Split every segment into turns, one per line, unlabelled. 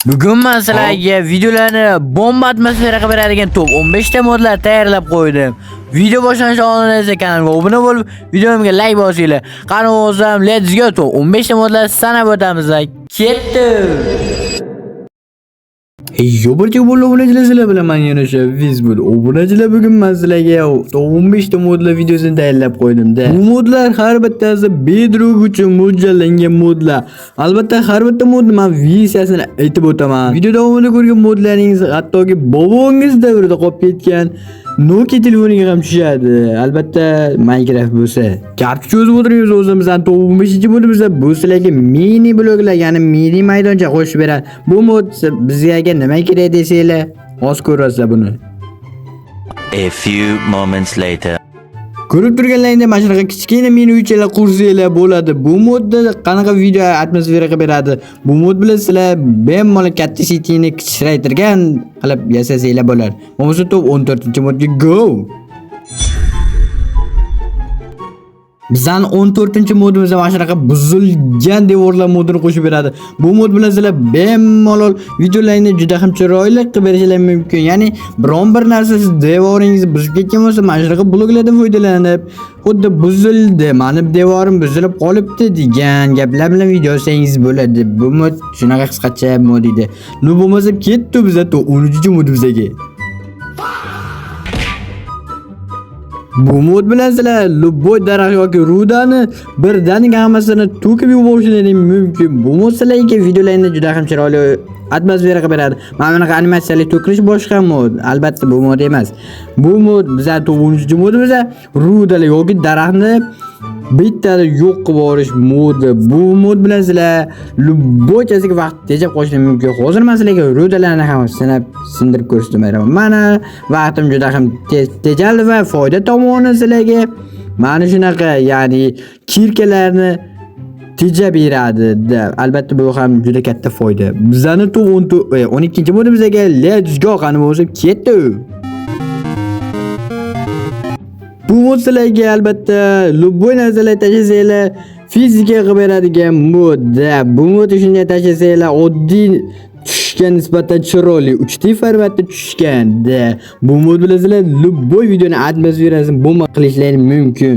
Bugun men sizlarga videolarni bomba atmosferaga beradigan top 15 ta modlar tayyorlab qo'ydim. Video boshlanishidan oldin esa kanalimga obuna bo'lib, videomga like bosinglar. Qani o'zim, let's go top 15 ta modlar sanab o'tamiz. Ketdi. Yo'qchi obunachilar sizlar bilan men yana shu Facebook obunachilar bugun men sizlarga 15 ta modlar videosini tayyorlab qo'ydim-da. Bu modlar har bittasi bedrock uchun mo'ljallangan modlar. Albatta har bitta modni men versiyasini aytib o'taman. Video davomida ko'rgan modlaringiz hattoki bobongiz davrida qolib ketgan Nokia telefoniga ham tushadi. Albatta Minecraft bo'lsa. Kartochka o'zib o'tiringiz o'zimizdan 15-modimiz bu sizlarga mini bloklar, ya'ni mini maydoncha qo'shib beradi. Bu mod bizga nima kerak desanglar, hozir ko'rasizlar buni.
A few moments later.
Ko'rib turganlaringizda mana shunaqa kichkina mini uychalar qursanglar bo'ladi. Bu modda qanaqa video atmosferaga beradi? Bu mod bilan sizlar bemalol katta setini kichraytirgan qilib yasasanglar bo'ladi. Bo'lmasa top 14-modga go. Bizdan 14-modimizda mana shunaqa buzilgan devorlar modini qo'shib beradi. Bu mod bilan sizlar bemalol videolarni juda ham chiroyli qilib berishingiz mumkin. Ya'ni biron bir narsa siz devoringizni buzib ketgan bo'lsa, mana shunaqa bloklardan foydalanib, xuddi buzildi, mani devorim buzilib qolibdi degan gaplar bilan video olsangiz bo'ladi. Bu mod shunaqa qisqacha mod edi. Nu bo'lmasa ketdi bizda 13-modimizga. Bu mod bilan sizlar любой daraxt yoki rudani birdaniga hammasini to'kib yuborishingiz mumkin. Bu mod sizlarga videolarni juda ham chiroyli atmosferaga beradi. Mana bunaqa animatsiyali to'kilish boshqa mod. Albatta bu mod emas. Bu mod bizlar 13-modimizda rudalar yoki daraxtni bittada yo'q qilib yuborish modi. Bu mod bilan sizlar любой chasiga vaqt tejab qo'yishingiz mumkin. Hozir men sizlarga rudalarni ham sindirib ko'rsataman. Mana vaqtim juda ham tejaldi va foyda tomoni sizlarga mana shunaqa, ya'ni kirkalarni tejab beradi. Albatta bu ham juda katta foyda. Bizani 12-modimizga let's go qani bo'lsa ketdi. Bu mod sizlarga albatta любой narsalar tashlasanglar fizika qilib beradigan mod. Bu mod shunday tashlasanglar oddiy tushgan nisbatan chiroyli 3D formatda tushgan. Bu mod bilan sizlar любой videoni atmosferasini bomba qilishlaringiz mumkin.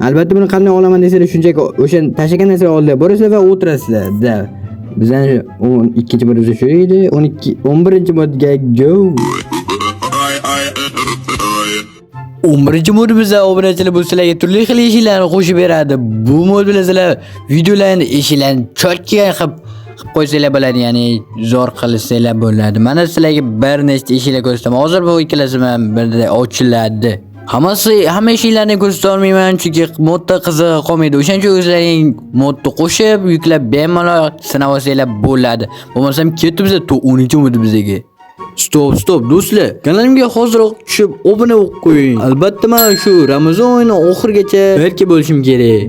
Albatta buni qanday olaman desanglar, shunchaki o'sha tashlagan narsalar oldiga borasizlar va o'tirasizlar. Bizdan 12-modimiz shu edi. 11-modga go. 11-modimizda obunachilar bu sizlarga turli xil eshiklarni qo'shib beradi. Bu mod bilan sizlar videolarni eshiklarni chotga qilib qo'ysanglar bo'ladi, ya'ni zo'r qilsanglar bo'ladi. Mana sizlarga bir nechta eshiklar ko'rsataman. Hozir bu ikkalasi ham birda ochiladi. Hamma eshiklarni ko'rsata olmayman, chunki modda qiziq qolmaydi. O'shaning uchun o'zlaring modni qo'shib, yuklab bemalol sinab olsanglar bo'ladi. Bo'lmasam ketib bizda 13-modimizga. Stop do'stlar, kanalimga hoziroq tushib obuna bo'lib qo'ying. Albatta men shu Ramazon oyini oxirigacha birga bo'lishim kerak.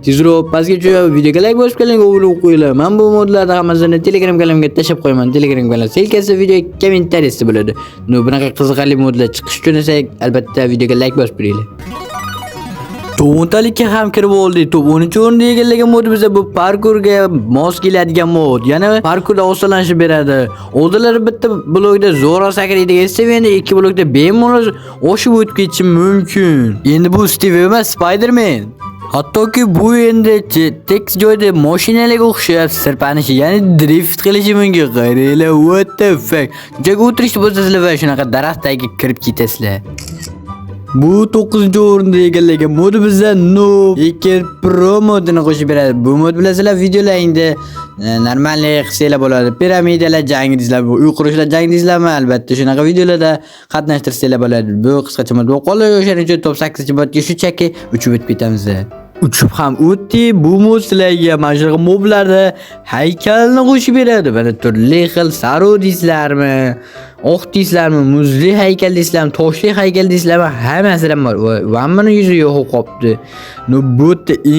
Tezroq pastga tushib videoga like bosib kanalimga obuna bo'lib qo'yinglar. Men bu modlarni hammasini Telegram kanalimga tashab qo'yaman. Telegram kanal silkasi video kommentariyada bo'ladi. Bunaqa qiziqarli modlar chiqish uchun esa albatta videoga like bosib qo'yinglar. To'ntalikka ham kirib oldik. 13-o'rinda egallagan modimizda bu parkurga mos keladigan mod. Yana parkurda osonlashib beradi. Oldilari bitta blokda zo'ra sakraydigan esa endi 2 blokda bemalol oshib o'tib ketishi mumkin. Endi bu Steve emas, Spider-Man. Hattoki bu endi tekst joyda mashinalarga o'xshab sirpanishi, ya'ni drift qilishi mumkin. Qaranglar, what the fuck. Joyga o'tirishni bo'lsanglar va shunaqa daraxt tagiga kirib ketasizlar. Bu 9-o'rinda egallagan modimizda lekin Pro modini qo'shib beradi. Bu mod bilan sizlar videolaringda normalniy qilsanglar bo'ladi. Piramidalar jangi deysizlar, bu uy qurishlar jangi deysizlarmi? Albatta shunaqa videolarda qatnashtirsanglar bo'ladi. Bu qisqacha mod bo'lib qoldi. O'shaning uchun top 8-modga shunchaki uchib o'tib ketamiz. Uchib ham o'tdi. Bu mod sizlarga mana shunaqa moblarni haykalni qo'shib beradi. Mana turli xil saro deysizlarmi? Oq deysizlarmi, muzli haykal deysizlarmi, toshli haykal deysizlarmi, hammasidan bor. Va meni yuzi yo'q qolibdi. Bu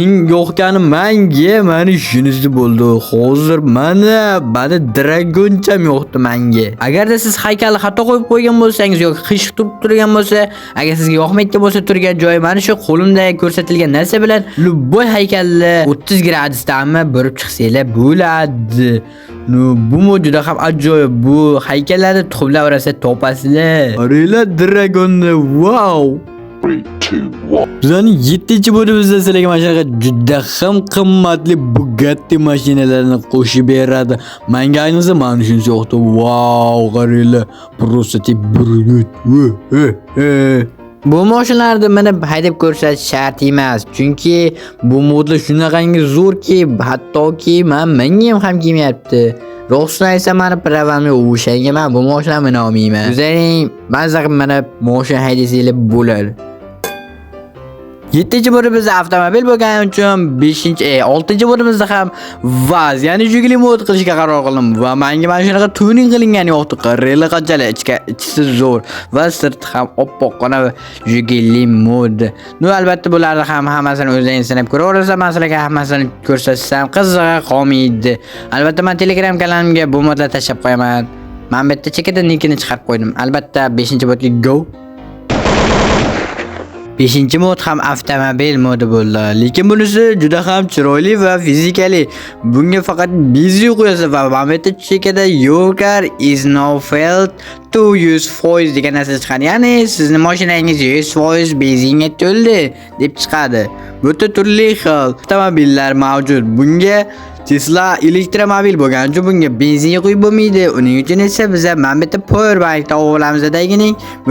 eng yo'qgani menga mana shunisi bo'ldi. Hozir mana dragoncham yo'qdi menga. Agarda siz haykalni xato qo'yib qo'ygan bo'lsangiz yoki qish turib turgan bo'lsa, agar sizga yoqmayotgan bo'lsa turgan joy mana shu qo'limda ko'rsatilgan narsa bilan любой haykalni 30 gradusda burib chiqsanglar bo'ladi. Bu mod juda ham ajoyib. Bu haykallarni tuxumlar orasida topasizlar. Qaranglar dragonni. Wow!
3, 2, 1.
Bizning 7-modimizda sizlarga mana shunaqa juda ham qimmatli Bugatti mashinalarini qo'shib beradi. Menga ayniqsa mana shunisi yoqdi. Wow, qaranglar. Просто brut. Bu mashinalarni mana haydab ko'rsatish shart emas. Chunki bu modlar shunaqangi zo'rki, hattoki menga ham kelmayapti. Rostini aytsam, meni pravam yo'q. O'shanga men bu mashinani mina olmayman. O'zlaring ba'zi mana mashina haydasanglar bo'ladi. 7-modimizda avtomobil bo'lgani uchun 6-modimizda ham vaz, ya'ni jigli mod qilishga qaror qildim va menga mana shunaqa tuning qilingan yoqdi. Qaranglar qanchalik ichisi zo'r va sirti ham oppoqqina jigli mod. Albatta bularni ham hammasini o'zlaringiz sinab ko'raverasiz. Men sizlarga hammasini ko'rsatsam qiziqa qolmaydi. Albatta men Telegram kanalimga bu modlarni tashlab qo'yaman. Men bu yerda chekada linkini chiqarib qo'ydim. Albatta 5-modga go. 5-mod ham avtomobil modi bo'ldi. Lekin bunisi juda ham chiroyli va fizikali. Bunga faqat benzin qo'yasiz va mamlakatda chekada your car is now filled to use foils degan narsa chiqadi. Ya'ni sizning mashinangiz 100% benzinga to'ldi deb chiqadi. Bu yerda turli xil avtomobillar mavjud. Bunga Tesla elektromobil bo'lgani uchun bunga benzin qo'yib bo'lmaydi. Uning uchun esa biz mamlakatda powerbank topib olamiz deganing, bu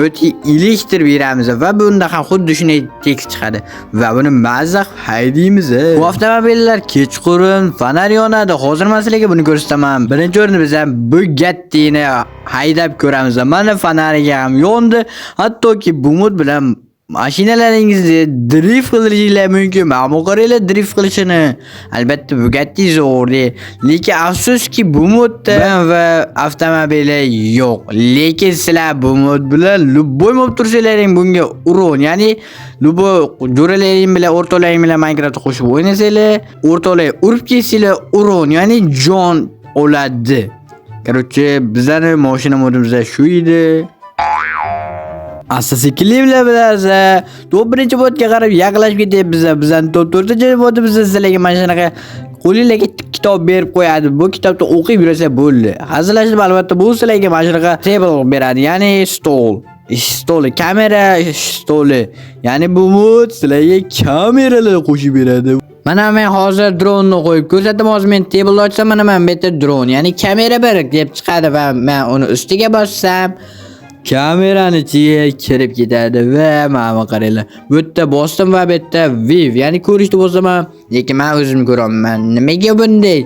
elektr beramiz va bunda ham xuddi shunday tekst chiqadi va buni mazza haydaymiz. Bu avtomobillar kechqurun fonar yonadi. Hozir men sizlarga buni ko'rsataman. Birinchi o'rinda biz Bugatti'ni haydab ko'ramiz. Mana fonariga ham yondi. Hattoki bu mod bilan mashinalaringizni drift qilishinglar mumkin. Mana qaranglar drift qilishini. Albatta Bugatti zo'r, lekin afsuski bu modda va avtomobili yo'q. Lekin sizlar bu mod bilan любой bo'lib tursalaring bunga uron, ya'ni любой jo'ralaring bilan o'rtolaring bilan Minecraftda qo'shib o'ynasanglar, o'rtolay urib ketsanglar uron, ya'ni jon oladi. Короче, bizning mashina modimizda shu edi. Asosiy kliplar bilarsa, top 1-modga qarab yaqinlashib ketyapmiz. Bizning top 4-modimizda sizlarga mana shunaqa qo'lingizga kitob berib qo'yadi. Bu kitobni o'qib yursa bo'ldi. Hazillashib albatta bu sizlarga mana shunaqa table beradi, ya'ni stol, kamera stoli. Ya'ni bu mod sizlarga kameralar qo'shib beradi. Mana men hozir dronni qo'yib ko'rsataman. Hozir men table ochsam, mana men bu yerda dron, ya'ni kamera bir deb chiqadi va men uni ustiga bossam kamerani ichiga kirib ketadi va mana qaranglar. Bu yerda bosdim va bu yerda view, ya'ni ko'rishni bosaman, lekin men o'zim ko'raman. Nimaga bunday?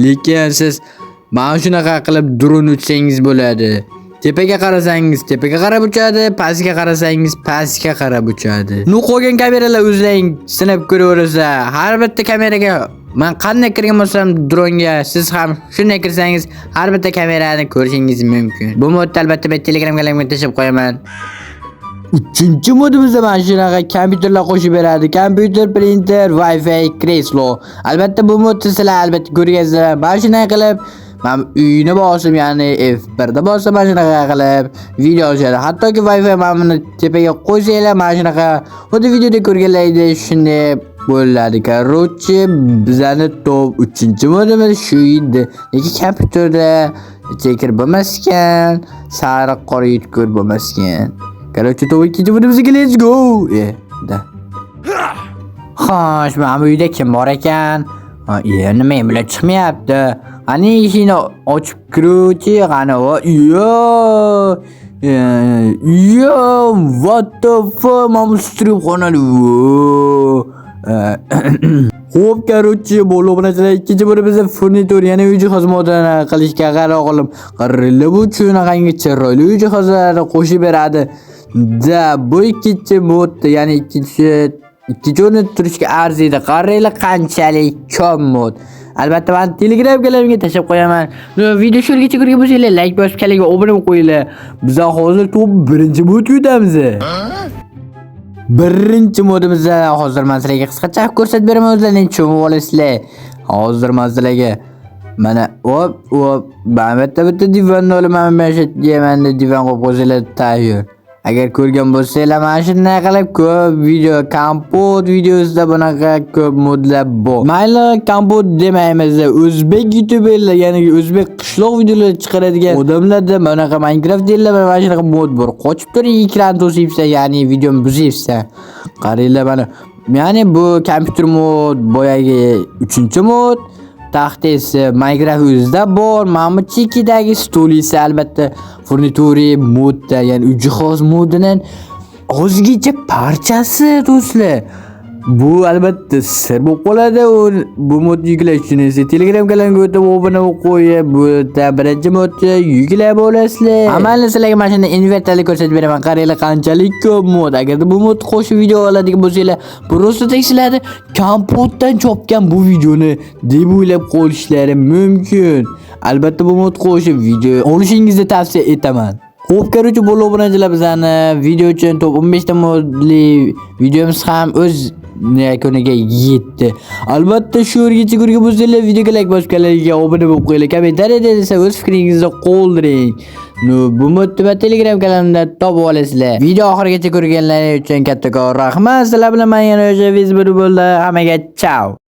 Lekin siz mana shunaqa qilib dron uchsangiz bo'ladi. Tepaga qarasangiz tepaga qarab uchadi, pastga qarasangiz pastga qarab uchadi. Qolgan kameralar o'zlaring sinab ko'raverasiz. Har bitta kameraga men qanday kirgan bo'lsam dronga, siz ham shunday kirsangiz har bitta kamerani ko'rishingiz mumkin. Bu modni albatta men Telegram kanalimga tashlab qo'yaman. 3-modimizda mana shunaqa kompyuterlar qo'shib beradi. Kompyuter, printer, Wi-Fi, kreslo. Albatta bu modni sizlar albatta ko'rgansizlar. Mana shunday qilib men uyni bosib, ya'ni F1 da bosib mana shunaqa qilib video olishadi. Hattoki Wi-Fi mana buni tepaga qo'ysanglar, mana shunaqa xuddi videoda ko'rganlaringdek shunday bo'ladi. Короче, bizning top 3-modimiz shu edi. Lekin kompyuterda chekir bo'lmaskan, sariq qora yutkir bo'lmaskan. Короче, top 2-modimizga let's go. Xo'sh, mana bu uyda kim bor ekan? Nima men bilan chiqmayapti. Ani ishini ochib kiruvchi qani va what the fuck, mana strip xonali. Xo'p, короче, bo'lib narsalar 2-modimizda furnitur, ya'ni uy jihoz modini qilishga qaror qildim. Qaranglar, bu shunaqangi chiroyli uy jihozlarni qo'shib beradi. Bu 2-mod, ya'ni ikkinchi o'rinda turishga arziydi. Qaranglar qanchalik ko'p mod. Albatta men Telegram kanalimga tashlab qo'yaman. Video sho'rgacha ko'rgan bo'lsanglar, like bosib, kanalga obuna bo'lib qo'yinglar. Biz hozir top 1-modga o'tamiz. 1-modimizda hozir men sizlarga qisqacha ko'rsatib beraman, o'zlaringiz tushunib olasizlar. Hozir men sizlarga mana bitta divanni olaman, men shu divanni divan qo'yib qo'ysanglar tayyor. Agar ko'rgan bo'lsanglar, mana shunday qilib ko'p video, kompot videosida bunaqa ko'p modlar bor. Mayli kompot demaymiz, o'zbek youtuberlar, ya'ni o'zbek qishloq videolar chiqaradigan odamlarda bunaqa Minecraft deyiladi, mana shunaqa mod bor. Qochib turib ekran to'sibsa, ya'ni videoni buzibsa. Qaranglar mana. Ya'ni bu kompyuter mod, boyagi 3-mod. Taxta esa Minecraft o'zida bor. Mana bu chekidagi stol esa albatta furnituri modda, ya'ni uy jihoz modining ozgicha parchasi do'stlar. Bu albatta sir bo'lib qoladi. Bu modni yuklash uchun esa Telegram kanalimga o'tib obuna bo'lib qo'yib, bu yerda birinchi modni yuklab olasizlar. Amalni sizlarga mana shunday invertali ko'rsatib beraman. Qaranglar qanchalik ko'p mod. Agar bu mod qo'shib video oladigan bo'lsanglar, просто tekshiradi kompotdan chopgan bu videoni deb o'ylab qolishlari mumkin. Albatta bu mod qo'shib video olishingizni tavsiya etaman. Xo'p, ko'ruvchi bo'lib obunachilar, bizani video uchun top 15 ta modli videomiz ham o'z yakuniga yetdi. Albatta shu o'rgacha ko'rgan bo'lsanglar, videoga like bosib, kanalga obuna bo'lib qo'yinglar. Kommentariyada esa o'z fikringizni qoldiring. Bu modni Telegram kanalimda topib olasizlar. Video oxirigacha ko'rganlar uchun kattakon rahmat. Sizlar bilan men yana o'sha video bo'ldi. Hammaga ciao.